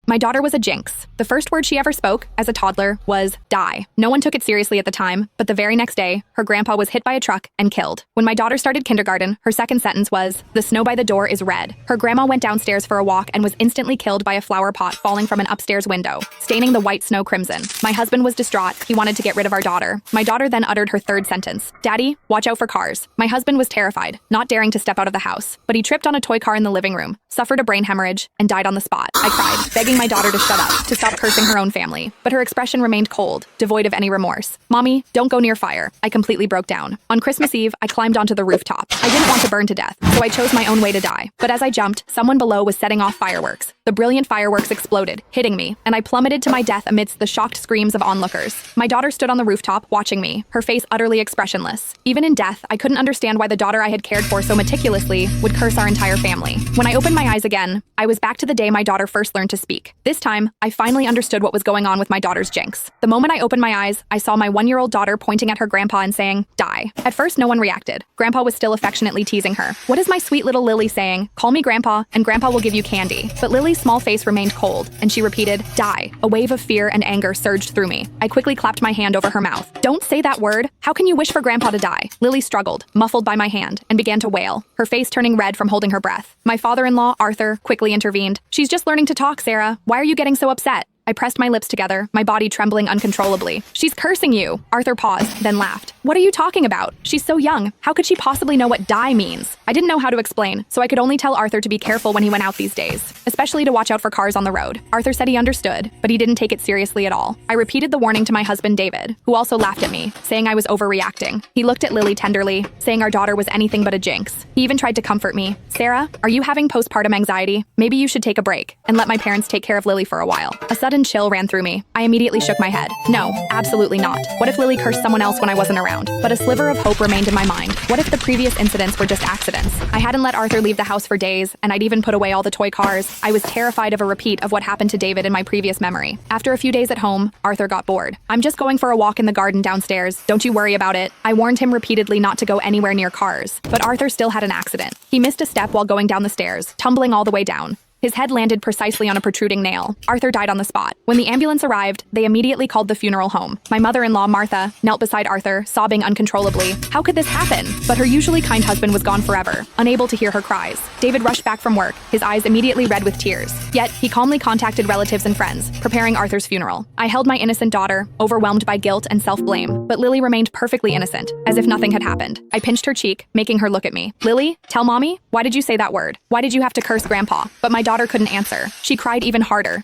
My daughter was a jinx. The first word she ever spoke, as a toddler, was die. No one took it seriously at the time, but the very next day, her grandpa was hit by a truck and killed. When my daughter started kindergarten, her second sentence was, "The snow by the door is red." Her grandma went downstairs for a walk and was instantly killed by a flower pot falling from an upstairs window, staining the white snow crimson. My husband was distraught. He wanted to get rid of our daughter. My daughter then uttered her third sentence, "Daddy, watch out for cars." My husband was terrified, not daring to step out of the house, but he tripped on a toy car in the living room, suffered a brain hemorrhage, and died on the spot. I cried, begging my daughter to shut up, to stop cursing her own family, but her expression remained cold, devoid of any remorse. "Mommy, don't go near fire." I completely broke down. On Christmas Eve, I climbed onto the rooftop. I didn't want to burn to death, so I chose my own way to die. But as I jumped, someone below was setting off fireworks. The brilliant fireworks exploded, hitting me, and I plummeted to my death amidst the shocked screams of onlookers. My daughter stood on the rooftop, watching me, her face utterly expressionless. Even in death, I couldn't understand why the daughter I had cared for so meticulously would curse our entire family. When I opened my eyes again, I was back to the day my daughter first learned to speak. This time, I finally understood what was going on with my daughter's jinx. The moment I opened my eyes, I saw my 1-year-old daughter pointing at her grandpa and saying, "Die." At first, no one reacted. Grandpa was still affectionately teasing her. "What is my sweet little Lily saying? Call me Grandpa, and Grandpa will give you candy." But Lily's small face remained cold, and she repeated, "Die." A wave of fear and anger surged through me. I quickly clapped my hand over her mouth. "Don't say that word. How can you wish for Grandpa to die?" Lily struggled, muffled by my hand, and began to wail, her face turning red from holding her breath. My father-in-law, Arthur, quickly intervened. "She's just learning to talk, Sarah. Why are you getting so upset?" I pressed my lips together, my body trembling uncontrollably. "She's cursing you." Arthur paused, then laughed. "What are you talking about? She's so young. How could she possibly know what die means?" I didn't know how to explain, so I could only tell Arthur to be careful when he went out these days, especially to watch out for cars on the road. Arthur said he understood, but he didn't take it seriously at all. I repeated the warning to my husband, David, who also laughed at me, saying I was overreacting. He looked at Lily tenderly, saying our daughter was anything but a jinx. He even tried to comfort me. "Sarah, are you having postpartum anxiety? Maybe you should take a break and let my parents take care of Lily for a while." A sudden chill ran through me. I immediately shook my head. No, absolutely not. What if Lily cursed someone else when I wasn't around? But a sliver of hope remained in my mind. What if the previous incidents were just accidents? I hadn't let Arthur leave the house for days, and I'd even put away all the toy cars. I was terrified of a repeat of what happened to David in my previous memory. After a few days at home, Arthur got bored. "I'm just going for a walk in the garden downstairs. Don't you worry about it." I warned him repeatedly not to go anywhere near cars. But Arthur still had an accident. He missed a step while going down the stairs, tumbling all the way down. His head landed precisely on a protruding nail. Arthur died on the spot. When the ambulance arrived, they immediately called the funeral home. My mother-in-law, Martha, knelt beside Arthur, sobbing uncontrollably. How could this happen? But her usually kind husband was gone forever, unable to hear her cries. David rushed back from work, his eyes immediately red with tears. Yet, he calmly contacted relatives and friends, preparing Arthur's funeral. I held my innocent daughter, overwhelmed by guilt and self-blame, but Lily remained perfectly innocent, as if nothing had happened. I pinched her cheek, making her look at me. "Lily, tell Mommy, why did you say that word? Why did you have to curse Grandpa?" But my daughter couldn't answer. She cried even harder,